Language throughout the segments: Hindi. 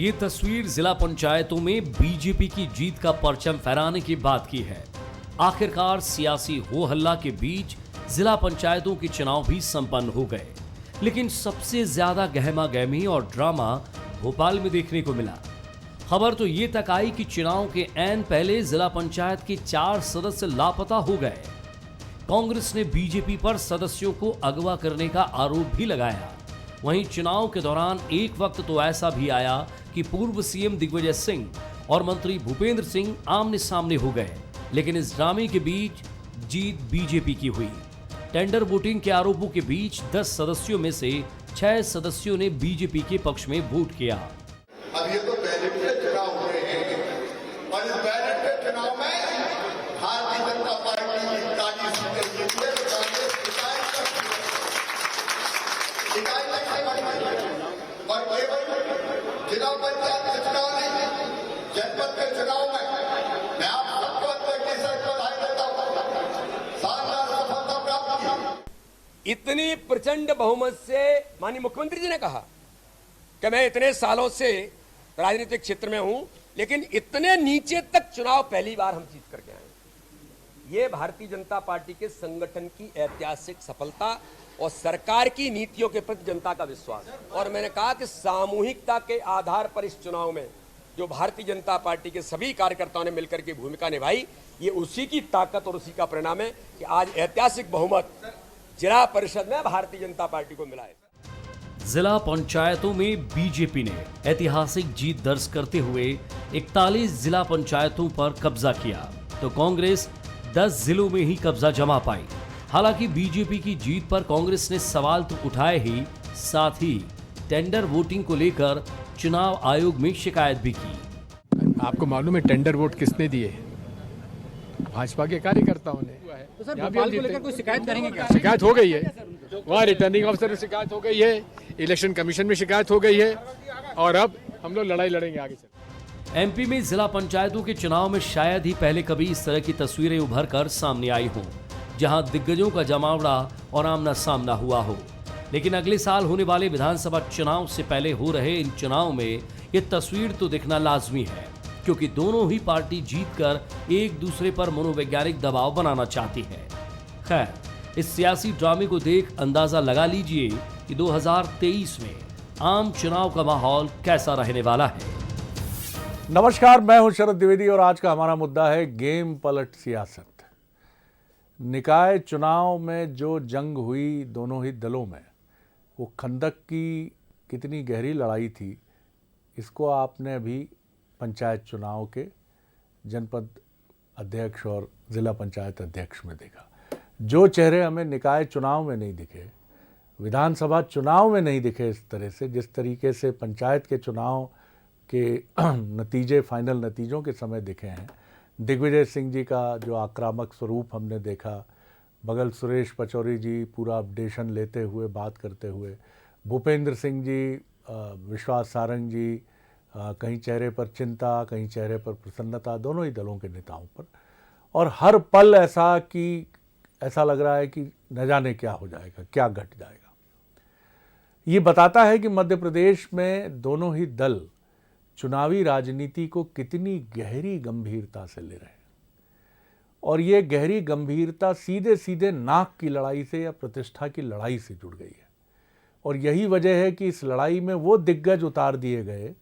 ये तस्वीर जिला पंचायतों में बीजेपी की जीत का परचम फहराने की बात की है। आखिरकार सियासी हो हल्ला के बीच जिला पंचायतों के चुनाव भी संपन्न हो गए, लेकिन सबसे ज्यादा गहमा गहमी और ड्रामा भोपाल में देखने को मिला। खबर तो ये तक आई कि चुनाव के ऐन पहले जिला पंचायत के 4 सदस्य लापता हो गए। कांग्रेस ने बीजेपी पर सदस्यों को अगवा करने का आरोप भी लगाया। वहीं चुनाव के दौरान एक वक्त तो ऐसा भी आया कि पूर्व सीएम दिग्विजय सिंह और मंत्री भूपेंद्र सिंह आमने सामने हो गए, लेकिन इस ड्रामे के बीच जीत बीजेपी की हुई। टेंडर वोटिंग के आरोपों के बीच 10 सदस्यों में से 6 सदस्यों ने बीजेपी के पक्ष में वोट किया। अब ये तो बैलेट के चुनाव हुए हैं और इस बैलेट के चुनाव में भारतीय जनता पार्टी की 41 सीटें जीती है। कांग्रेस शिकायत और केवल जिला पंचायत के चुनाव नहीं, जनपद के चुनाव में मैं आप सबको बधाई देता हूँ। शानदार सफलता प्राप्त की। इतनी प्रचंड बहुमत से माननीय मुख्यमंत्री जी ने कहा कि मैं इतने सालों से राजनीतिक क्षेत्र में हूं, लेकिन इतने नीचे तक चुनाव पहली बार हम जीत करके आए। ये भारतीय जनता पार्टी के संगठन की ऐतिहासिक सफलता और सरकार की नीतियों के प्रति जनता का विश्वास। और मैंने कहा कि सामूहिकता के आधार पर इस चुनाव में जो भारतीय जनता पार्टी के सभी कार्यकर्ताओं ने मिलकर के भूमिका निभाई, ये उसी की ताकत और उसी का परिणाम है कि आज ऐतिहासिक बहुमत जिला परिषद में भारतीय जनता पार्टी को मिला है। जिला पंचायतों में बीजेपी ने ऐतिहासिक जीत दर्ज करते हुए 41 जिला पंचायतों पर कब्जा किया, तो कांग्रेस 10 जिलों में ही कब्जा जमा पाई। हालांकि बीजेपी की जीत पर कांग्रेस ने सवाल तो उठाए ही, साथ ही टेंडर वोटिंग को लेकर चुनाव आयोग में शिकायत भी की। आपको मालूम है टेंडर वोट किसने दिए? भाजपा के कार्यकर्ताओं ने। तो सर भोपाल को लेकर कोई शिकायत करेंगे क्या? शिकायत हो गई है, वहाँ रिटर्निंग ऑफिसर में शिकायत हो गई है, इलेक्शन कमीशन में शिकायत हो गई है, और अब हम लोग लड़ाई लड़ेंगे आगे चल। एमपी में जिला पंचायतों के चुनाव में शायद ही पहले कभी इस तरह की तस्वीरें उभर कर सामने आई हों, जहां दिग्गजों का जमावड़ा और आमना सामना हुआ हो। लेकिन अगले साल होने वाले विधानसभा चुनाव से पहले हो रहे इन चुनाव में ये तस्वीर तो दिखना लाजमी है, क्योंकि दोनों ही पार्टी जीतकर एक दूसरे पर मनोवैज्ञानिक दबाव बनाना चाहती है। खैर, इस सियासी ड्रामे को देख अंदाजा लगा लीजिए कि 2023 में आम चुनाव का माहौल कैसा रहने वाला है। नमस्कार, मैं हूं शरद द्विवेदी और आज का हमारा मुद्दा है गेम पलट सियासत। निकाय चुनाव में जो जंग हुई दोनों ही दलों में, वो खंदक की कितनी गहरी लड़ाई थी, इसको आपने अभी पंचायत चुनाव के जनपद अध्यक्ष और ज़िला पंचायत अध्यक्ष में देखा। जो चेहरे हमें निकाय चुनाव में नहीं दिखे, विधानसभा चुनाव में नहीं दिखे, इस तरह से जिस तरीके से पंचायत के चुनाव के नतीजे, फाइनल नतीजों के समय दिखे हैं, दिग्विजय सिंह जी का जो आक्रामक स्वरूप हमने देखा, बगल सुरेश पचौरी जी पूरा अपडेशन लेते हुए, बात करते हुए, भूपेंद्र सिंह जी, विश्वास सारंग जी, कहीं चेहरे पर चिंता, कहीं चेहरे पर प्रसन्नता, दोनों ही दलों के नेताओं पर, और हर पल ऐसा लग रहा है कि न जाने क्या हो जाएगा, क्या घट जाएगा। ये बताता है कि मध्य प्रदेश में दोनों ही दल चुनावी राजनीति को कितनी गहरी गंभीरता से ले रहे हैं, और ये गहरी गंभीरता सीधे सीधे नाक की लड़ाई से या प्रतिष्ठा की लड़ाई से जुड़ गई है। और यही वजह है कि इस लड़ाई में वो दिग्गज उतार दिए गए।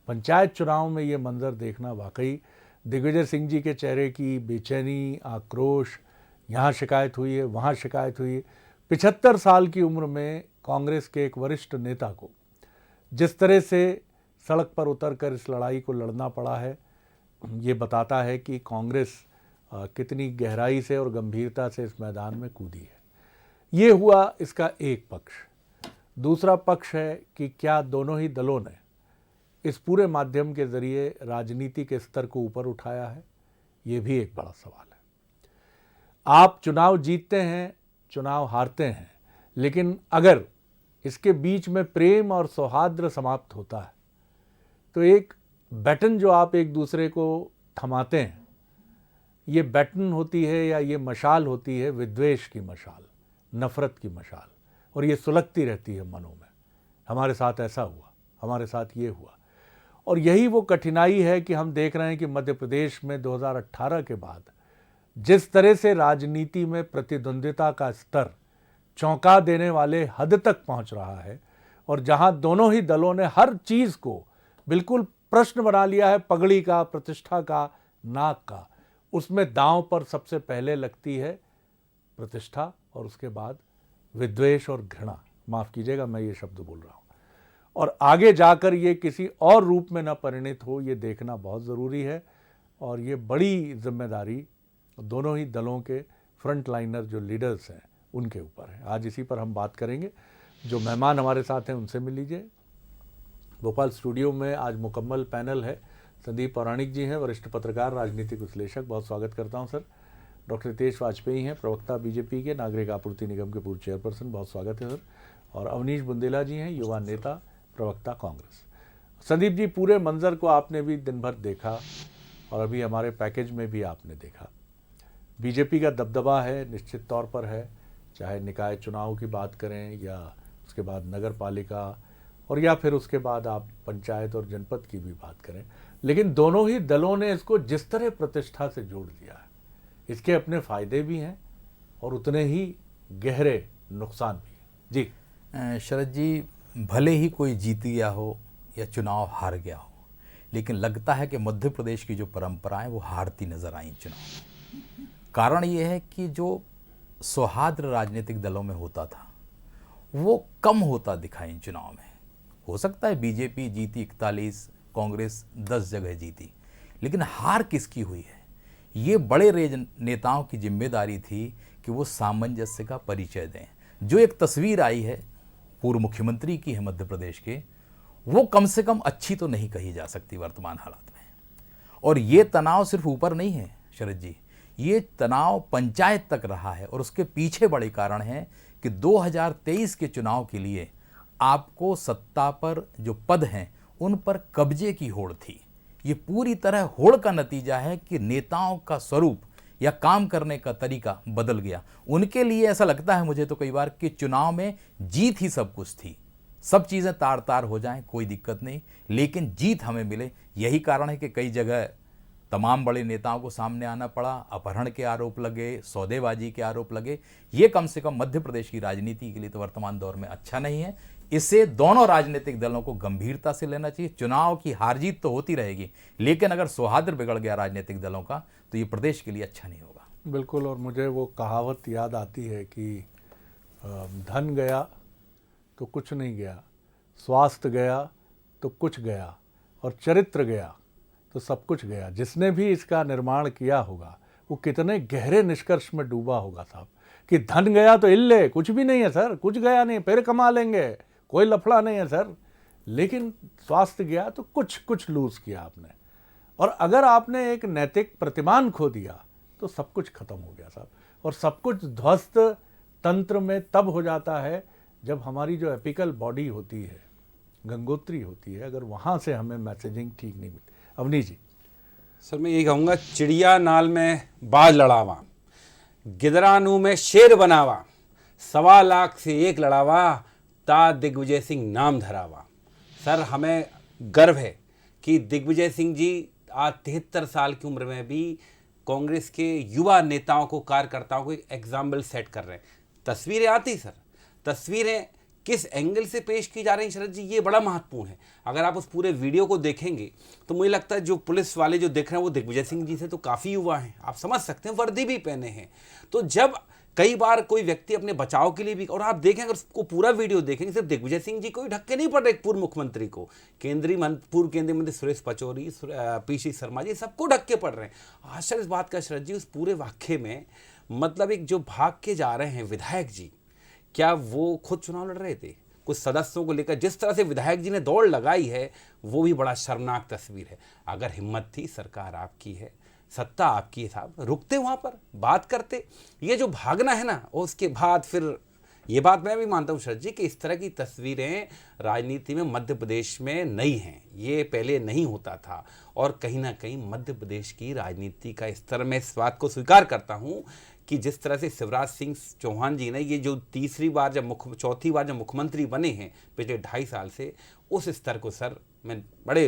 पंचायत चुनाव में ये मंजर देखना वाकई, दिग्विजय सिंह जी के चेहरे की बेचैनी, आक्रोश, यहाँ शिकायत हुई है, वहाँ शिकायत हुई है। 75 साल की उम्र में कांग्रेस के एक वरिष्ठ नेता को जिस तरह से सड़क पर उतरकर इस लड़ाई को लड़ना पड़ा है, ये बताता है कि कांग्रेस कितनी गहराई से और गंभीरता से इस मैदान में कूदी है। ये हुआ इसका एक पक्ष। दूसरा पक्ष है कि क्या दोनों ही दलों ने इस पूरे माध्यम के ज़रिए राजनीति के स्तर को ऊपर उठाया है, ये भी एक बड़ा सवाल है। आप चुनाव जीतते हैं, चुनाव हारते हैं, लेकिन अगर इसके बीच में प्रेम और सौहार्द समाप्त होता है, तो एक बैटन जो आप एक दूसरे को थमाते हैं, ये बैटन होती है या ये मशाल होती है विद्वेष की मशाल, नफ़रत की मशाल, और ये सुलगती रहती है मनों में। हमारे साथ ऐसा हुआ, हमारे साथ ये हुआ, और यही वो कठिनाई है कि हम देख रहे हैं कि मध्य प्रदेश में 2018 के बाद जिस तरह से राजनीति में प्रतिद्वंद्विता का स्तर चौंका देने वाले हद तक पहुंच रहा है, और जहां दोनों ही दलों ने हर चीज को बिल्कुल प्रश्न बना लिया है, पगड़ी का, प्रतिष्ठा का, नाक का, उसमें दांव पर सबसे पहले लगती है प्रतिष्ठा और उसके बाद विद्वेष और घृणा। माफ कीजिएगा मैं ये शब्द बोल रहा हूं, और आगे जाकर ये किसी और रूप में न परिणित हो, ये देखना बहुत ज़रूरी है। और ये बड़ी जिम्मेदारी दोनों ही दलों के फ्रंट लाइनर जो लीडर्स हैं उनके ऊपर है। आज इसी पर हम बात करेंगे। जो मेहमान हमारे साथ हैं उनसे मिल लीजिए। भोपाल स्टूडियो में आज मुकम्मल पैनल है। संदीप पौराणिक जी हैं, वरिष्ठ पत्रकार, राजनीतिक विश्लेषक, बहुत स्वागत करता हूं सर। डॉक्टर हितेश वाजपेयी हैं, प्रवक्ता बीजेपी के, नागरिक आपूर्ति निगम के पूर्व चेयरपर्सन, बहुत स्वागत है सर। और अवनीश बुंदेला जी हैं, युवा नेता, प्रवक्ता, कांग्रेस। संदीप जी, पूरे मंजर को आपने भी दिन भर देखा और अभी हमारे पैकेज में भी आपने देखा। बीजेपी का दबदबा है, निश्चित तौर पर है, चाहे निकाय चुनाव की बात करें या उसके बाद नगर पालिका और या फिर उसके बाद आप पंचायत और जनपद की भी बात करें, लेकिन दोनों ही दलों ने इसको जिस तरह प्रतिष्ठा से जोड़ दिया है, इसके अपने फायदे भी हैं और उतने ही गहरे नुकसान भी हैं। जी शरद जी, भले ही कोई जीत गया हो या चुनाव हार गया हो, लेकिन लगता है कि मध्य प्रदेश की जो परंपराएं वो हारती नजर आई चुनाव। कारण ये है कि जो सौहार्द राजनीतिक दलों में होता था वो कम होता दिखाई चुनाव में। हो सकता है बीजेपी जीती 41, कांग्रेस 10 जगह जीती, लेकिन हार किसकी हुई है? ये बड़े नेताओं की जिम्मेदारी थी कि वो सामंजस्य का परिचय दें। जो एक तस्वीर आई है पूर्व मुख्यमंत्री की है मध्य प्रदेश के, वो कम से कम अच्छी तो नहीं कही जा सकती वर्तमान हालात में। और ये तनाव सिर्फ ऊपर नहीं है शरद जी, ये तनाव पंचायत तक रहा है और उसके पीछे बड़े कारण हैं कि 2023 के चुनाव के लिए आपको सत्ता पर जो पद हैं उन पर कब्जे की होड़ थी। ये पूरी तरह होड़ का नतीजा है कि नेताओं का स्वरूप या काम करने का तरीका बदल गया। उनके लिए ऐसा लगता है मुझे तो कई बार कि चुनाव में जीत ही सब कुछ थी, सब चीज़ें तार तार हो जाएं कोई दिक्कत नहीं, लेकिन जीत हमें मिले। यही कारण है कि कई जगह तमाम बड़े नेताओं को सामने आना पड़ा, अपहरण के आरोप लगे, सौदेबाजी के आरोप लगे। ये कम से कम मध्य प्रदेश की राजनीति के लिए तो वर्तमान दौर में अच्छा नहीं है। इससे दोनों राजनीतिक दलों को गंभीरता से लेना चाहिए। चुनाव की हार जीत तो होती रहेगी, लेकिन अगर सौहार्द बिगड़ गया राजनीतिक दलों का तो ये प्रदेश के लिए अच्छा नहीं होगा। बिल्कुल। और मुझे वो कहावत याद आती है कि धन गया तो कुछ नहीं गया, स्वास्थ्य गया तो कुछ गया, और चरित्र गया तो सब कुछ गया। जिसने भी इसका निर्माण किया होगा वो कितने गहरे निष्कर्ष में डूबा होगा साहब, कि धन गया तो इल्ले, कुछ भी नहीं है सर, कुछ गया नहीं, फिर कमा लेंगे, कोई लफड़ा नहीं है सर। लेकिन स्वास्थ्य गया तो कुछ लूज किया आपने, और अगर आपने एक नैतिक प्रतिमान खो दिया तो सब कुछ खत्म हो गया साहब। और सब कुछ ध्वस्त तंत्र में तब हो जाता है जब हमारी जो एपिकल बॉडी होती है, गंगोत्री होती है, अगर वहाँ से हमें मैसेजिंग ठीक नहीं मिलती। अवनीश जी। सर मैं यही कहूँगा, चिड़िया नाल में बाज लड़ावा, गिदरानू में शेर बनावा, 1.25 लाख से एक लड़ावा, ता दिग्विजय सिंह नाम धरावा। सर हमें गर्व है कि दिग्विजय सिंह जी आज 73 साल की उम्र में भी कांग्रेस के युवा नेताओं को, कार्यकर्ताओं को एक एग्जाम्पल सेट कर रहे हैं। तस्वीरें आती सर, तस्वीरें किस एंगल से पेश की जा रही हैं शरद जी, ये बड़ा महत्वपूर्ण है। अगर आप उस पूरे वीडियो को देखेंगे तो मुझे लगता है जो पुलिस वाले जो देख रहे हैं वो दिग्विजय सिंह जी से तो काफ़ी युवा हैं, आप समझ सकते हैं, वर्दी भी पहने हैं। तो जब कई बार कोई व्यक्ति अपने बचाव के लिए भी, और आप देखें अगर उसको पूरा वीडियो देखेंगे, सिर्फ दिग्विजय सिंह जी को ही ढक के नहीं पड़ रहे, पूर्व मुख्यमंत्री को, पूर्व केंद्रीय मंत्री सुरेश पचौरी, पीसी शर्मा जी, सबको ढक के पड़ रहे हैं। आश्चर्य इस बात का शरद जी, उस पूरे वाक्य में मतलब एक जो भाग के जा रहे हैं विधायक जी, क्या वो खुद चुनाव लड़ रहे थे? कुछ सदस्यों को लेकर जिस तरह से विधायक जी ने दौड़ लगाई है वो भी बड़ा शर्मनाक तस्वीर है। अगर हिम्मत थी, सरकार आपकी है, सत्ता आपकी है साहब, रुकते वहाँ पर बात करते। ये जो भागना है ना, और उसके बाद फिर ये बात मैं भी मानता हूँ शरद जी कि इस तरह की तस्वीरें राजनीति में मध्य प्रदेश में नई हैं, ये पहले नहीं होता था। और कहीं ना कहीं मध्य प्रदेश की राजनीति का स्तर, मैं इस बात को स्वीकार करता हूँ कि जिस तरह से शिवराज सिंह चौहान जी ने ये जो चौथी बार जब मुख्यमंत्री बने हैं पिछले 2.5 साल से, उस स्तर को सर मैं बड़े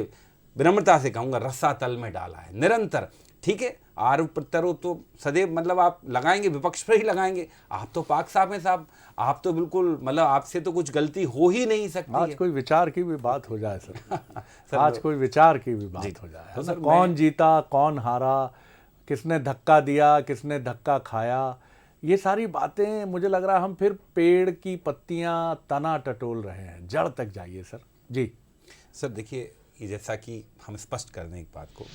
विनम्रता से कहूँगा रस्सा तल में डाला है निरंतर। ठीक है, आरोप प्रत्यारोप तो सदैव मतलब आप लगाएंगे, विपक्ष पर ही लगाएंगे। आप तो पाक साहब हैं साहब, आप तो बिल्कुल मतलब आपसे तो कुछ गलती हो ही नहीं सकती आज है। कोई विचार की भी बात हो जाए सर, आज कोई विचार की भी बात हो जाए, तो सर कौन जीता कौन हारा, किसने धक्का दिया किसने धक्का खाया, ये सारी बातें मुझे लग रहा है हम फिर पेड़ की पत्तियां तना टटोल रहे हैं। जड़ तक जाइए सर। जी सर देखिए, ये जैसा कि हम स्पष्ट कर दें एक बात को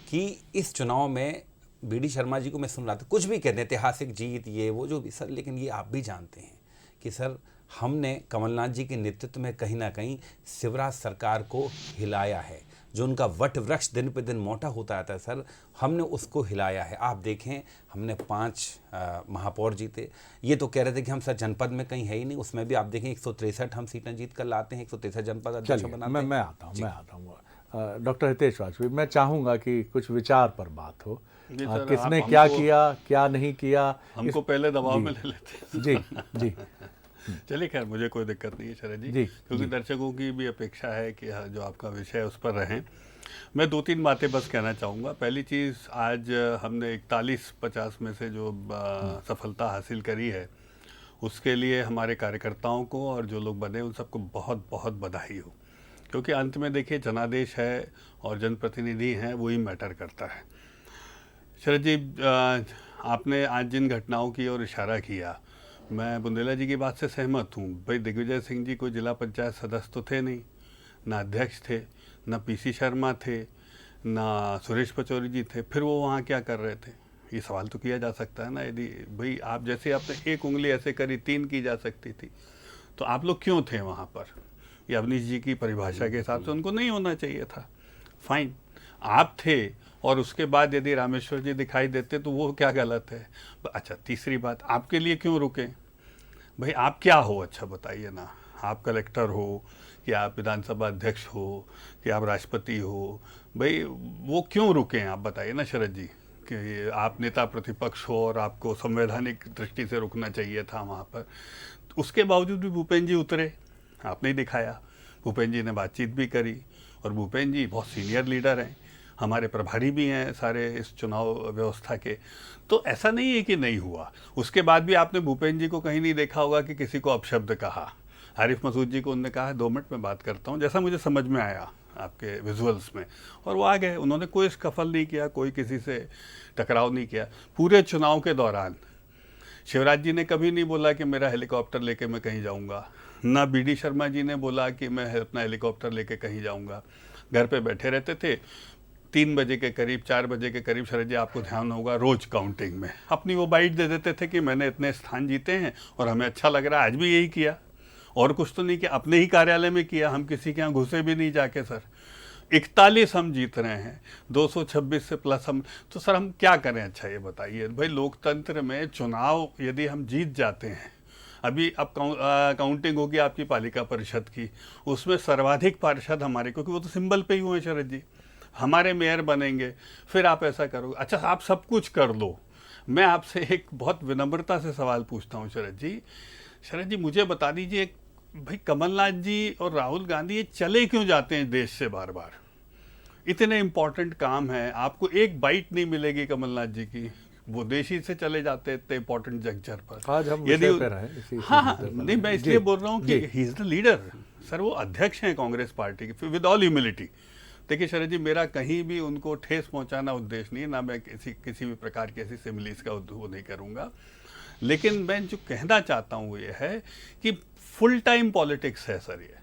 कि इस चुनाव में बीडी शर्मा जी को मैं सुन रहा था, कुछ भी कहते हैं ऐतिहासिक जीत ये वो जो भी सर, लेकिन ये आप भी जानते हैं कि सर हमने कमलनाथ जी के नेतृत्व में कहीं ना कहीं शिवराज सरकार को हिलाया है। जो उनका वट वृक्ष दिन पे दिन मोटा होता जाता है सर, हमने उसको हिलाया है। आप देखें, हमने 5 महापौर जीते। ये तो कह रहे थे कि हम सर जनपद में कहीं है ही नहीं, उसमें भी आप देखें 163 हम सीटें जीत कर लाते हैं, 163 जनपद अध्यक्ष बनाते हैं। मैं आता हूँ डॉक्टर हितेश वाजपेयी, मैं चाहूँगा कि कुछ विचार पर बात हो, किसने क्या किया क्या नहीं किया। हमको पहले दबाव में ले लेते जी जी चलिए खैर, मुझे कोई दिक्कत नहीं है शरद जी, क्योंकि दर्शकों की भी अपेक्षा है कि जो आपका विषय है उस पर रहें। मैं 2-3 बातें बस कहना चाहूँगा। पहली चीज़, आज हमने 41-50 में से जो सफलता हासिल करी है उसके लिए हमारे कार्यकर्ताओं को और जो लोग बने उन सबको बहुत बहुत बधाई हो, क्योंकि अंत में देखिए जनादेश है और जनप्रतिनिधि हैं, वही मैटर करता है। शरद जी, आपने आज जिन घटनाओं की ओर इशारा किया, मैं बुंदेला जी की बात से सहमत हूँ। भाई दिग्विजय सिंह जी कोई जिला पंचायत सदस्य तो थे नहीं, ना अध्यक्ष थे, ना पीसी शर्मा थे, ना सुरेश पचौरी जी थे, फिर वो वहाँ क्या कर रहे थे? ये सवाल तो किया जा सकता है ना। यदि भाई आप जैसे आपने एक उंगली ऐसे करी 3 की जा सकती थी, तो आप लोग क्यों थे वहाँ पर? ये अवनीश जी की परिभाषा के हिसाब से उनको नहीं होना चाहिए था। फाइन, आप थे, और उसके बाद यदि रामेश्वर जी दिखाई देते तो वो क्या गलत है? अच्छा, तीसरी बात, आपके लिए क्यों रुके? भाई आप क्या हो, अच्छा बताइए ना। आप कलेक्टर हो कि आप विधानसभा अध्यक्ष हो कि आप राष्ट्रपति हो? भाई वो क्यों रुके हैं आप बताइए ना शरद जी, कि आप नेता प्रतिपक्ष हो और आपको संवैधानिक दृष्टि से रुकना चाहिए था वहाँ पर। उसके बावजूद भी भूपेन्द्र जी उतरे, आपने ही दिखाया। भूपेन्द्र जी ने बातचीत भी करी, और भूपेन्द्र जी बहुत सीनियर लीडर हैं, हमारे प्रभारी भी हैं सारे इस चुनाव व्यवस्था के। तो ऐसा नहीं है कि नहीं हुआ। उसके बाद भी आपने भूपेन्द्र जी को कहीं नहीं देखा होगा कि किसी को अपशब्द कहा। आरिफ मसूद जी को उन्होंने कहा 2 मिनट में बात करता हूँ, जैसा मुझे समझ में आया आपके विजुअल्स में, और वो आ गए। उन्होंने कोई स्कफल नहीं किया, कोई किसी से टकराव नहीं किया। पूरे चुनाव के दौरान शिवराज जी ने कभी नहीं बोला कि मेरा हेलीकॉप्टर लेके मैं कहीं जाऊँगा, ना बीडी शर्मा जी ने बोला कि मैं अपना हेलीकॉप्टर लेके कहीं जाऊँगा। घर पे बैठे रहते थे। 3 बजे के करीब, 4 बजे के करीब शरद जी आपको ध्यान होगा, रोज काउंटिंग में अपनी वो बाइट दे देते थे कि मैंने इतने स्थान जीते हैं और हमें अच्छा लग रहा है। आज भी यही किया, और कुछ तो नहीं किया, अपने ही कार्यालय में किया, हम किसी के यहाँ घुसे भी नहीं जाके। सर 41 हम जीत रहे हैं, 226 से प्लस हम, तो सर हम क्या करें? अच्छा ये बताइए भाई, लोकतंत्र में चुनाव यदि हम जीत जाते हैं, अभी अब काउंटिंग होगी आपकी पालिका परिषद की, उसमें सर्वाधिक पार्षद हमारे, क्योंकि वो तो सिंबल पे ही हुए शरद जी, हमारे मेयर बनेंगे। फिर आप ऐसा करोगे? अच्छा आप सब कुछ कर दो। मैं आपसे एक बहुत विनम्रता से सवाल पूछता हूँ शरद जी। शरद जी मुझे बता दीजिए, भाई कमलनाथ जी और राहुल गांधी ये चले क्यों जाते हैं देश से बार बार? इतने इंपॉर्टेंट काम है, आपको एक बाइट नहीं मिलेगी कमलनाथ जी की, वो देश ही से चले जाते हैं इतने इंपॉर्टेंट जंक्चर पर। आज हम यदि विषय पे रहे, हाँ नहीं, मैं इसलिए बोल रहा हूँ कि he is the leader. Sir वो अध्यक्ष हैं कांग्रेस पार्टी के, विद ऑल ह्यूमिलिटी। देखिए शरद जी, मेरा कहीं भी उनको ठेस पहुंचाना उद्देश्य नहीं है, ना मैं किसी भी प्रकार की ऐसी सिमिलीज का वो नहीं करूंगा। लेकिन मैं जो कहना चाहता हूँ वो ये है कि फुल टाइम पॉलिटिक्स है सर ये।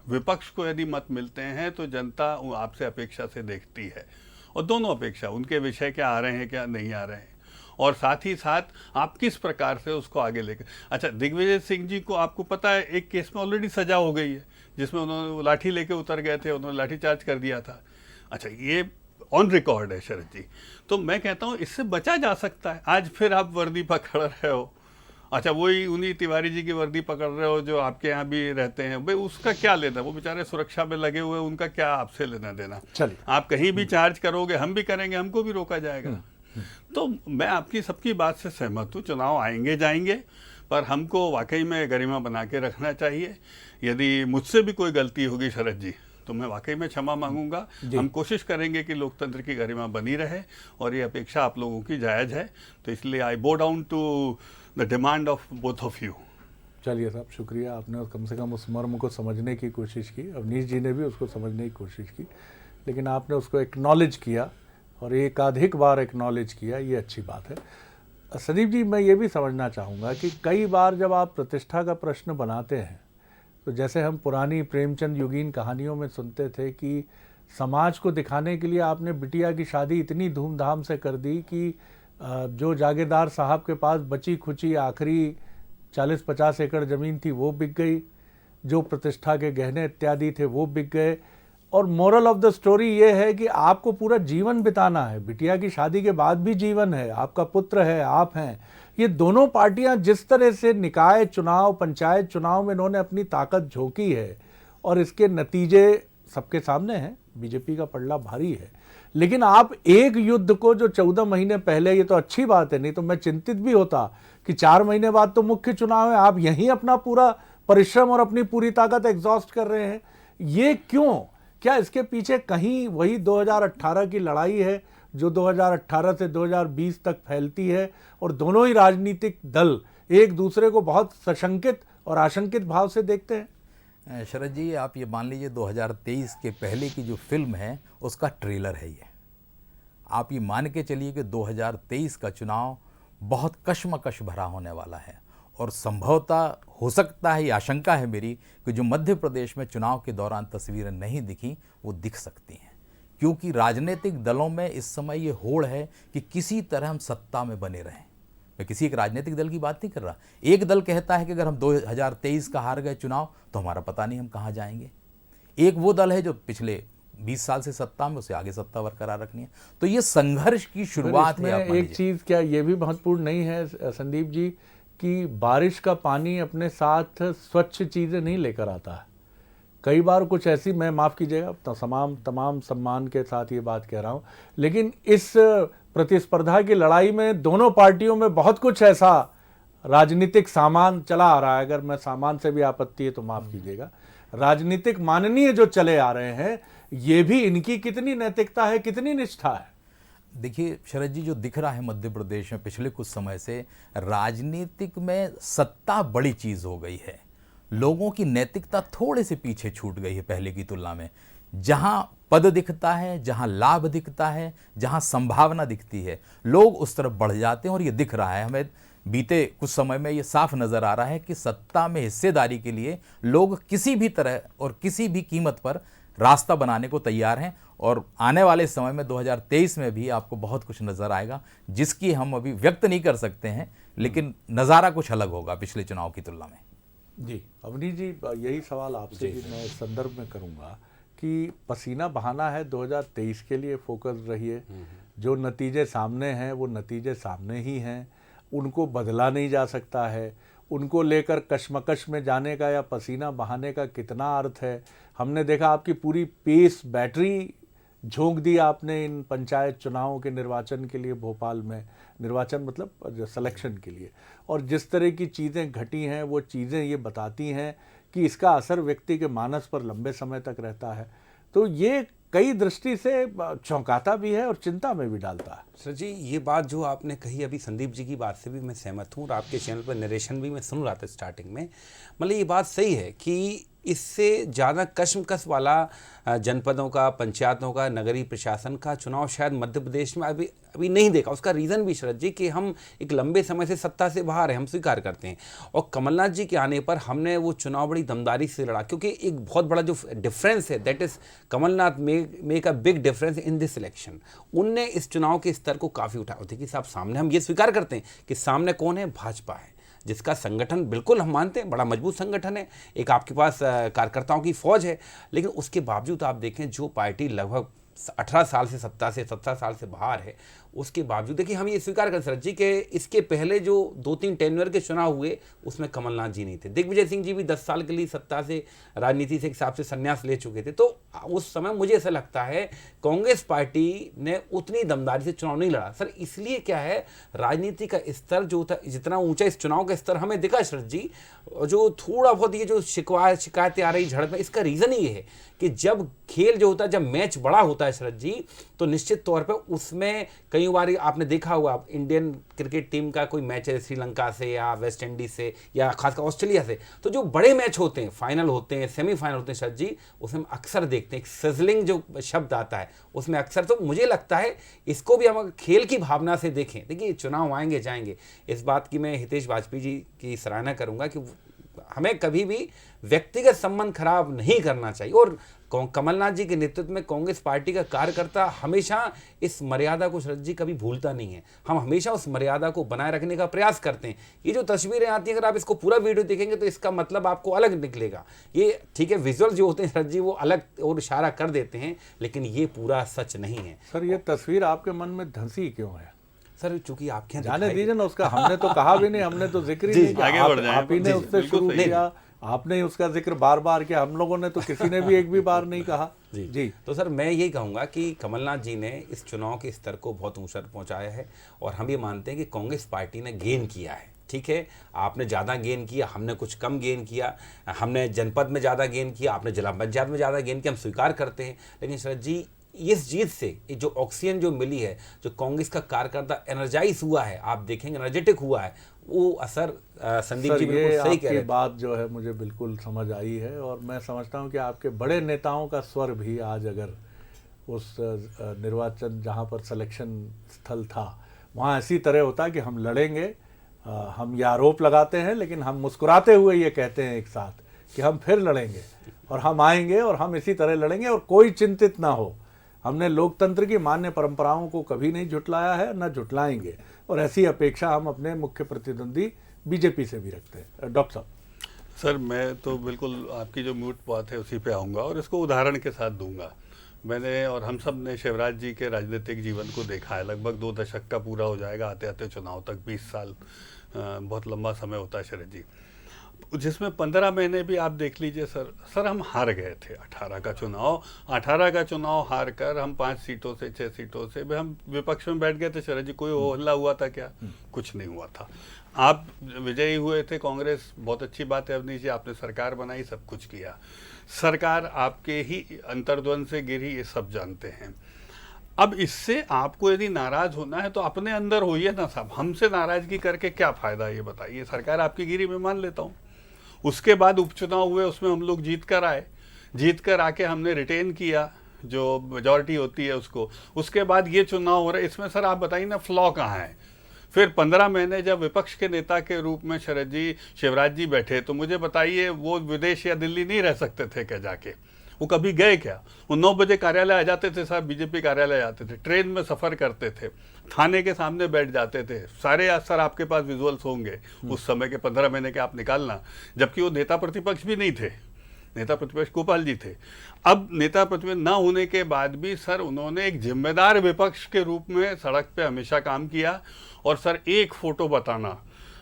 विपक्ष को यदि मत मिलते हैं तो जनता आपसे अपेक्षा से देखती है, और दोनों अपेक्षा, उनके विषय क्या आ रहे हैं क्या नहीं आ रहे हैं, और साथ ही साथ आप किस प्रकार से उसको आगे लेकर। अच्छा दिग्विजय सिंह जी को आपको पता है एक केस में ऑलरेडी सजा हो गई है, जिसमें उन्होंने लाठी लेके उतर गए थे, उन्होंने लाठी चार्ज कर दिया था। अच्छा ये ऑन रिकॉर्ड है शरद जी। तो मैं कहता हूँ इससे बचा जा सकता है। आज फिर आप वर्दी पकड़ रहे हो, अच्छा वही उन्हीं तिवारी जी की वर्दी पकड़ रहे हो जो आपके यहाँ भी रहते हैं, भाई उसका क्या लेना? वो बेचारे सुरक्षा में लगे हुए, उनका क्या आपसे लेना देना? चलिए आप कहीं भी चार्ज करोगे, हम भी करेंगे, हमको भी रोका जाएगा। तो मैं आपकी सबकी बात से सहमत हूँ, चुनाव आएंगे जाएंगे, पर हमको वाकई में गरिमा बना के रखना चाहिए। यदि मुझसे भी कोई गलती होगी शरद जी, तो मैं वाकई में क्षमा मांगूंगा। हम कोशिश करेंगे कि लोकतंत्र की गरिमा बनी रहे और ये अपेक्षा आप लोगों की जायज़ है, तो इसलिए I bow down to the demand of both of you. चलिए साहब, शुक्रिया, आपने कम से कम उस मर्म को समझने की कोशिश की। अवनीश जी ने भी उसको समझने की कोशिश की, लेकिन आपने उसको एक्नॉलेज किया और एकाधिक बार एक्नॉलेज किया, ये अच्छी बात है। संदीप जी, मैं ये भी समझना चाहूँगा कि कई बार जब आप प्रतिष्ठा का प्रश्न बनाते हैं, तो जैसे हम पुरानी प्रेमचंद युगीन कहानियों में सुनते थे कि समाज को दिखाने के लिए आपने बिटिया की शादी इतनी धूमधाम से कर दी कि जो जागीरदार साहब के पास बची खुची आखिरी 40-50 एकड़ ज़मीन थी वो बिक गई, जो प्रतिष्ठा के गहने इत्यादि थे वो बिक गए। और मोरल ऑफ द स्टोरी ये है कि आपको पूरा जीवन बिताना है, बिटिया की शादी के बाद भी जीवन है, आपका पुत्र है, आप हैं। ये दोनों पार्टियां जिस तरह से निकाय चुनाव, पंचायत चुनाव में इन्होंने अपनी ताकत झोंकी है और इसके नतीजे सबके सामने हैं, बीजेपी का पलड़ा भारी है। लेकिन आप एक युद्ध को जो 14 महीने पहले, ये तो अच्छी बात है, नहीं तो मैं चिंतित भी होता कि 4 महीने बाद तो मुख्य चुनाव है, आप यहीं अपना पूरा परिश्रम और अपनी पूरी ताकत एग्जॉस्ट कर रहे हैं। ये क्यों? क्या इसके पीछे कहीं वही 2018 की लड़ाई है जो 2018 से 2020 तक फैलती है और दोनों ही राजनीतिक दल एक दूसरे को बहुत सशंकित और आशंकित भाव से देखते हैं? शरद जी, आप ये मान लीजिए 2023 के पहले की जो फिल्म है उसका ट्रेलर है ये। आप ये मान के चलिए कि 2023 का चुनाव बहुत कश्मकश भरा होने वाला है और संभवतः हो सकता है, ये आशंका है मेरी, कि जो मध्य प्रदेश में चुनाव के दौरान तस्वीरें नहीं दिखी वो दिख सकती हैं, क्योंकि राजनीतिक दलों में इस समय ये होड़ है कि किसी तरह हम सत्ता में बने रहें। मैं किसी एक राजनीतिक दल की बात नहीं कर रहा। एक दल कहता है कि अगर हम 2023 का हार गए चुनाव तो हमारा पता नहीं हम कहाँ जाएंगे। एक वो दल है जो पिछले 20 साल से सत्ता में, उसे आगे सत्ता बरकरार रखनी है। तो ये संघर्ष की शुरुआत है। एक चीज़ क्या ये भी महत्वपूर्ण नहीं है संदीप जी कि बारिश का पानी अपने साथ स्वच्छ चीज़ें नहीं लेकर आता है। कई बार कुछ ऐसी, मैं माफ़ कीजिएगा, तो तमाम सम्मान के साथ ये बात कह रहा हूँ, लेकिन इस प्रतिस्पर्धा की लड़ाई में दोनों पार्टियों में बहुत कुछ ऐसा राजनीतिक सामान चला आ रहा है। अगर मैं सामान से भी आपत्ति है तो माफ़ कीजिएगा, राजनीतिक माननीय जो चले आ रहे हैं, ये भी इनकी कितनी नैतिकता है, कितनी निष्ठा है। देखिए शरद जी, जो दिख रहा है मध्य प्रदेश में पिछले कुछ समय से, राजनीतिक में सत्ता बड़ी चीज़ हो गई है। लोगों की नैतिकता थोड़े से पीछे छूट गई है पहले की तुलना में। जहां पद दिखता है, जहां लाभ दिखता है, जहां संभावना दिखती है, लोग उस तरफ बढ़ जाते हैं। और ये दिख रहा है हमें, बीते कुछ समय में ये साफ नज़र आ रहा है कि सत्ता में हिस्सेदारी के लिए लोग किसी भी तरह और किसी भी कीमत पर रास्ता बनाने को तैयार हैं। और आने वाले समय में 2023 में भी आपको बहुत कुछ नज़र आएगा, जिसकी हम अभी व्यक्त नहीं कर सकते हैं, लेकिन नज़ारा कुछ अलग होगा पिछले चुनाव की तुलना में। जी अवनीश जी, यही सवाल आपसे भी मैं इस संदर्भ में करूंगा कि पसीना बहाना है 2023 के लिए फोकस रहिए। जो नतीजे सामने हैं वो नतीजे सामने ही हैं, उनको बदला नहीं जा सकता है। उनको लेकर कश्मकश में जाने का या पसीना बहाने का कितना अर्थ है? हमने देखा आपकी पूरी पेस बैटरी झोंक दी आपने इन पंचायत चुनावों के निर्वाचन के लिए भोपाल में, निर्वाचन मतलब सिलेक्शन के लिए, और जिस तरह की चीज़ें घटी हैं वो चीज़ें ये बताती हैं कि इसका असर व्यक्ति के मानस पर लंबे समय तक रहता है। तो ये कई दृष्टि से चौंकाता भी है और चिंता में भी डालता है। सर जी, ये बात जो आपने कही अभी संदीप जी की बात से भी मैं सहमत हूँ और आपके चैनल पर नरेशन भी मैं सुन रहा था स्टार्टिंग में। मतलब ये बात सही है कि इससे ज़्यादा कश्मकश वाला जनपदों का, पंचायतों का, नगरीय प्रशासन का चुनाव शायद मध्य प्रदेश में अभी नहीं देखा। उसका रीज़न भी शरद जी कि हम एक लंबे समय से सत्ता से बाहर हैं, हम स्वीकार करते हैं। और कमलनाथ जी के आने पर हमने वो चुनाव बड़ी दमदारी से लड़ा, क्योंकि एक बहुत बड़ा जो डिफरेंस है, that is Kamal Nath make a big difference in this election. उनने इस चुनाव के स्तर को काफ़ी उठाया। देखिए साहब, सामने हम ये स्वीकार करते हैं कि सामने कौन है, भाजपा है, जिसका संगठन बिल्कुल हम मानते हैं बड़ा मजबूत संगठन है, एक आपके पास कार्यकर्ताओं की फौज है। लेकिन उसके बावजूद आप देखें जो पार्टी लगभग 18 साल से सत्ता से 17 साल से बाहर है, उसके बावजूद देखिए हम ये स्वीकार कर शरद जी कि इसके पहले जो 2-3 टेन्योर के चुनाव हुए उसमें कमलनाथ जी नहीं थे। दिग्विजय सिंह जी भी 10 साल के लिए सत्ता से राजनीति से एक हिसाब से संन्यास ले चुके थे। तो उस समय मुझे ऐसा लगता है कांग्रेस पार्टी ने उतनी दमदारी से चुनाव नहीं लड़ा सर। इसलिए क्या है, राजनीति का स्तर जो था, जितना ऊंचा इस चुनाव का स्तर हमें दिखा शरद जी, जो थोड़ा बहुत ये जो शिकायतें आ रही झड़प में, इसका रीज़न ये है कि जब खेल जो होता है, जब मैच बड़ा होता है शरद जी, तो निश्चित तौर पे उसमें कई बार आपने देखा होगा इंडियन क्रिकेट टीम का कोई मैच है श्रीलंका से या वेस्ट इंडीज से या खासकर ऑस्ट्रेलिया से, तो जो बड़े मैच होते हैं, फाइनल होते हैं, सेमीफाइनल होते हैं शरद जी, उसमें अक्सर देखते हैं सिजलिंग जो शब्द आता है उसमें अक्सर। तो मुझे लगता है इसको भी हम खेल की भावना से देखें। देखिए चुनाव आएंगे जाएंगे, इस बात की मैं हितेश वाजपेयी जी की सराहना करूंगा कि हमें कभी भी व्यक्तिगत संबंध खराब नहीं करना चाहिए। और कमलनाथ जी के नेतृत्व में कांग्रेस पार्टी का कार्यकर्ता हमेशा इस मर्यादा को शरद जी कभी भूलता नहीं है। हम हमेशा उस मर्यादा को बनाए रखने का प्रयास करते हैं। ये जो तस्वीरें आती हैं, अगर आप इसको पूरा वीडियो देखेंगे तो इसका मतलब आपको अलग निकलेगा। ये ठीक है, विजुअल जो होते हैं शरद जी वो अलग और इशारा कर देते हैं, लेकिन ये पूरा सच नहीं है। सर ये तस्वीर आपके मन में धंसी क्यों है? सर चूंकि आपके जाने दीजिए ना, उसका हमने तो कहा भी नहीं, हमने तो जिक्र ही नहीं किया। आप ही ने उससे शुरू किया, आपने ही उसका जिक्र बार बार किया, हम लोगों ने तो किसी ने भी एक भी बार नहीं कहा। जी तो सर मैं यही कहूँगा कि कमलनाथ जी ने इस चुनाव के स्तर को बहुत ऊंचा पहुंचाया है और हम ये मानते हैं कि कांग्रेस पार्टी ने गेन किया है। ठीक है, आपने ज़्यादा गेन किया, हमने कुछ कम गेन किया, हमने जनपद में ज़्यादा गेन किया, आपने जिला पंचायत में ज़्यादा गेन किया, हम स्वीकार करते हैं। लेकिन शरद जी इस जीत से जो ऑक्सीजन जो मिली है, जो कांग्रेस का कार्यकर्ता एनर्जाइज हुआ है, आप देखेंगे एनर्जेटिक हुआ है, वो असर संदीप जी बिल्कुल सही कह रहे हैं। बात जो है मुझे बिल्कुल समझ आई है और मैं समझता हूं कि आपके बड़े नेताओं का स्वर भी आज अगर उस निर्वाचन जहां पर सिलेक्शन स्थल था वहां इसी तरह होता कि हम लड़ेंगे, हम ये आरोप लगाते हैं लेकिन हम मुस्कुराते हुए ये कहते हैं एक साथ कि हम फिर लड़ेंगे और हम आएंगे और हम इसी तरह लड़ेंगे और कोई चिंतित ना हो। हमने लोकतंत्र की मान्य परंपराओं को कभी नहीं झुटलाया है, न झुटलाएंगे, और ऐसी अपेक्षा हम अपने मुख्य प्रतिद्वंदी बीजेपी से भी रखते हैं। डॉक्टर साहब। सर मैं तो बिल्कुल आपकी जो मूट बात है उसी पे आऊँगा और इसको उदाहरण के साथ दूंगा। मैंने और हम सब ने शिवराज जी के राजनीतिक जीवन को देखा है, लगभग 2 दशक का पूरा हो जाएगा आते आते चुनाव तक, 20 साल बहुत लंबा समय होता है शरद जी, जिसमें 15 महीने भी आप देख लीजिए सर हम हार गए थे 18 का चुनाव हार कर हम 5 सीटों से 6 सीटों से हम विपक्ष में बैठ गए थे शरद जी। कोई हो हल्ला हुआ था क्या? कुछ नहीं हुआ था। आप विजयी हुए थे कांग्रेस, बहुत अच्छी बात है अवनीश जी, आपने सरकार बनाई, सब कुछ किया, सरकार आपके ही अंतर्द्वंद से गिरी, ये सब जानते हैं। अब इससे आपको यदि नाराज होना है तो अपने अंदर होइए ना साहब, हमसे नाराजगी करके क्या फायदा ये बताइए। सरकार आपकी गिरी में मान लेता हूँ, उसके बाद उपचुनाव हुए, उसमें हम लोग जीत कर आके हमने रिटेन किया जो मेजॉरिटी होती है उसको, उसके बाद ये चुनाव हो रहा है, इसमें सर आप बताइए ना फ्लॉ कहाँ है? फिर 15 महीने जब विपक्ष के नेता के रूप में शरद जी शिवराज जी बैठे, तो मुझे बताइए वो विदेश या दिल्ली नहीं रह सकते थे क्या जाके? वो कभी गए क्या? वो 9 बजे कार्यालय आ जाते थे साहब, बीजेपी कार्यालय आते थे, ट्रेन में सफ़र करते थे, थाने के सामने बैठ जाते थे, सारे सर आपके पास विजुअल्स होंगे उस समय के 15 महीने के, आप निकालना, जबकि वो नेता प्रतिपक्ष भी नहीं थे, नेता प्रतिपक्ष गोपाल जी थे। अब नेता प्रतिपक्ष ना होने के बाद भी सर उन्होंने एक जिम्मेदार विपक्ष के रूप में सड़क पे हमेशा काम किया। और सर एक फोटो बताना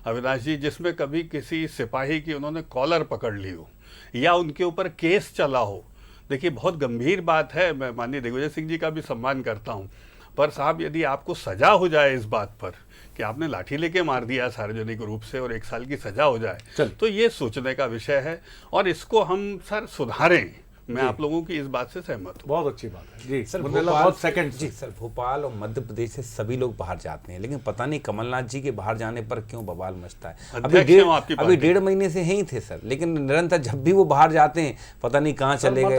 अविनाश जी जिसमें कभी किसी सिपाही की उन्होंने कॉलर पकड़ ली हो या उनके ऊपर केस चला हो, देखिए बहुत गंभीर बात है, मैं माननीय दिग्विजय सिंह जी का भी सम्मान करता हूं, पर साहब यदि आपको सजा हो जाए इस बात पर कि आपने लाठी लेके मार दिया सार्वजनिक रूप से और 1 साल की सजा हो जाए, तो ये सोचने का विषय है और इसको हम सर सुधारें। मैं आप लोगों की इस बात से सहमत हूँ। बहुत अच्छी बात है जी सर। बहुत सेकंड जी सर, भोपाल और मध्य प्रदेश से सभी लोग बाहर जाते हैं, लेकिन पता नहीं कमलनाथ जी के बाहर जाने पर क्यों बवाल मचता है। अभी 1.5 महीने से ही थे सर, लेकिन निरंतर जब भी वो बाहर जाते हैं पता नहीं कहाँ चले गए।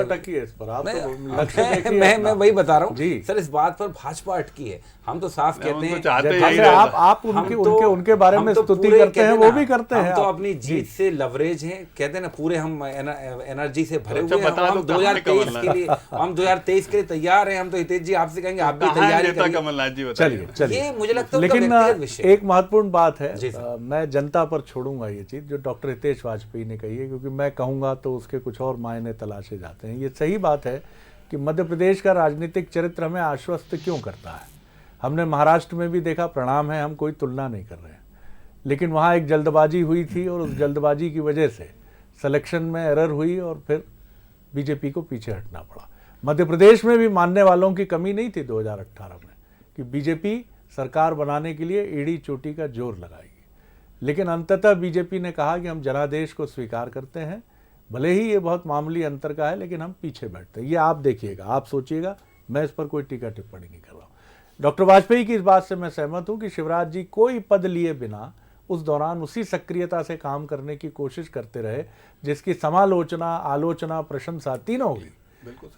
मैं वही बता रहा हूँ सर, इस बात पर भाजपा अटकी है। हम तो साफ कहते हैं, आप उनके बारे में स्तुति करते हैं, वो भी करते हैं। हम तो अपनी जीत से लवरेज हैं, कहते हैं ना, पूरे हम एनर्जी से भरे हुए हैं। हम 2023 के लिए हम 2023 के लिए तैयार हैं। हम तो हितेश जी आपसे कहेंगे आप भी तैयारी करिए। कमलनाथ जी बताइए। ये मुझे लगता है लेकिन एक महत्वपूर्ण बात है, मैं जनता पर छोड़ूंगा ये चीज जो डॉक्टर हितेश वाजपेयी ने कही है, क्योंकि मैं कहूंगा तो उसके कुछ और मायने तलाशे जाते हैं। ये सही बात है कि मध्य प्रदेश का राजनीतिक चरित्र हमें आश्वस्त क्यों करता है। हमने महाराष्ट्र में भी देखा, प्रणाम है, हम कोई तुलना नहीं कर रहे हैं, लेकिन वहाँ एक जल्दबाजी हुई थी और उस जल्दबाजी की वजह से सिलेक्शन में एरर हुई और फिर बीजेपी को पीछे हटना पड़ा। मध्य प्रदेश में भी मानने वालों की कमी नहीं थी 2018 में कि बीजेपी सरकार बनाने के लिए एड़ी चोटी का जोर लगाएगी, लेकिन अंततः बीजेपी ने कहा कि हम जनादेश को स्वीकार करते हैं, भले ही ये बहुत मामूली अंतर का है, लेकिन हम पीछे बैठते हैं। ये आप देखिएगा, आप सोचिएगा, मैं इस पर कोई टीका टिप्पणी नहीं कर रहा हूँ। डॉक्टर वाजपेयी की इस बात से मैं सहमत हूँ कि शिवराज जी कोई पद लिए बिना उस दौरान उसी सक्रियता से काम करने की कोशिश करते रहे जिसकी समालोचना, आलोचना, प्रशंसा तीनों हुई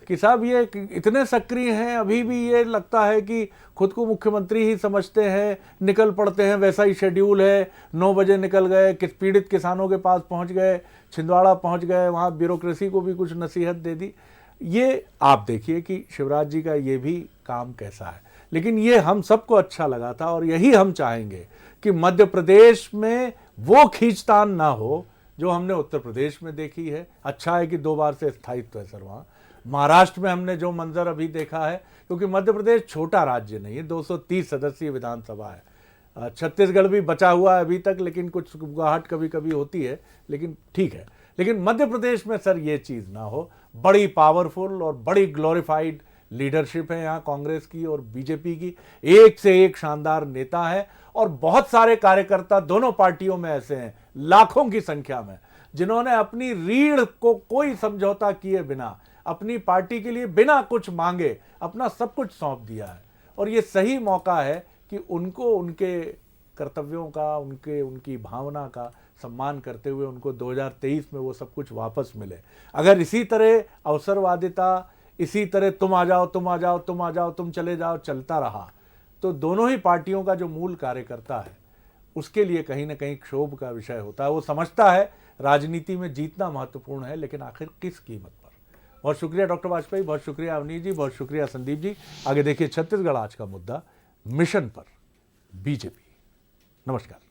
कि साहब ये इतने सक्रिय हैं, अभी भी ये लगता है कि खुद को मुख्यमंत्री ही समझते हैं, निकल पड़ते हैं, वैसा ही शेड्यूल है, 9 बजे निकल गए, पीड़ित किसानों के पास पहुंच गए, छिंदवाड़ा पहुंच गए, वहाँ ब्यूरोक्रेसी को भी कुछ नसीहत दे दी। ये आप देखिए कि शिवराज जी का ये भी काम कैसा है, लेकिन ये हम सबको अच्छा लगा था और यही हम चाहेंगे कि मध्य प्रदेश में वो खींचतान ना हो जो हमने उत्तर प्रदेश में देखी है। अच्छा है कि 2 बार से स्थायित्व है सर वहाँ। महाराष्ट्र में हमने जो मंजर अभी देखा है, क्योंकि मध्य प्रदेश छोटा राज्य नहीं है, 230 सदस्यीय विधानसभा है। छत्तीसगढ़ भी बचा हुआ है अभी तक, लेकिन कुछ गुहाट कभी कभी होती है, लेकिन ठीक है। लेकिन मध्य प्रदेश में सर ये चीज़ ना हो। बड़ी पावरफुल और बड़ी ग्लोरीफाइड लीडरशिप है यहाँ कांग्रेस की और बीजेपी की, एक से एक शानदार नेता है और बहुत सारे कार्यकर्ता दोनों पार्टियों में ऐसे हैं, लाखों की संख्या में, जिन्होंने अपनी रीढ़ को कोई समझौता किए बिना, अपनी पार्टी के लिए बिना कुछ मांगे अपना सब कुछ सौंप दिया है। और ये सही मौका है कि उनको उनके कर्तव्यों का, उनकी भावना का सम्मान करते हुए उनको 2023 में वो सब कुछ वापस मिले। अगर इसी तरह अवसरवादिता, इसी तरह तुम आ जाओ, तुम आ जाओ, तुम आ जाओ, तुम चले जाओ चलता रहा, तो दोनों ही पार्टियों का जो मूल कार्यकर्ता है उसके लिए कहीं ना कहीं क्षोभ का विषय होता है। वो समझता है राजनीति में जीतना महत्वपूर्ण है, लेकिन आखिर किस कीमत पर। बहुत शुक्रिया डॉक्टर वाजपेयी, बहुत शुक्रिया अवनीश जी, बहुत शुक्रिया संदीप जी। आगे देखिए छत्तीसगढ़ आज का मुद्दा, मिशन पर बीजेपी। नमस्कार।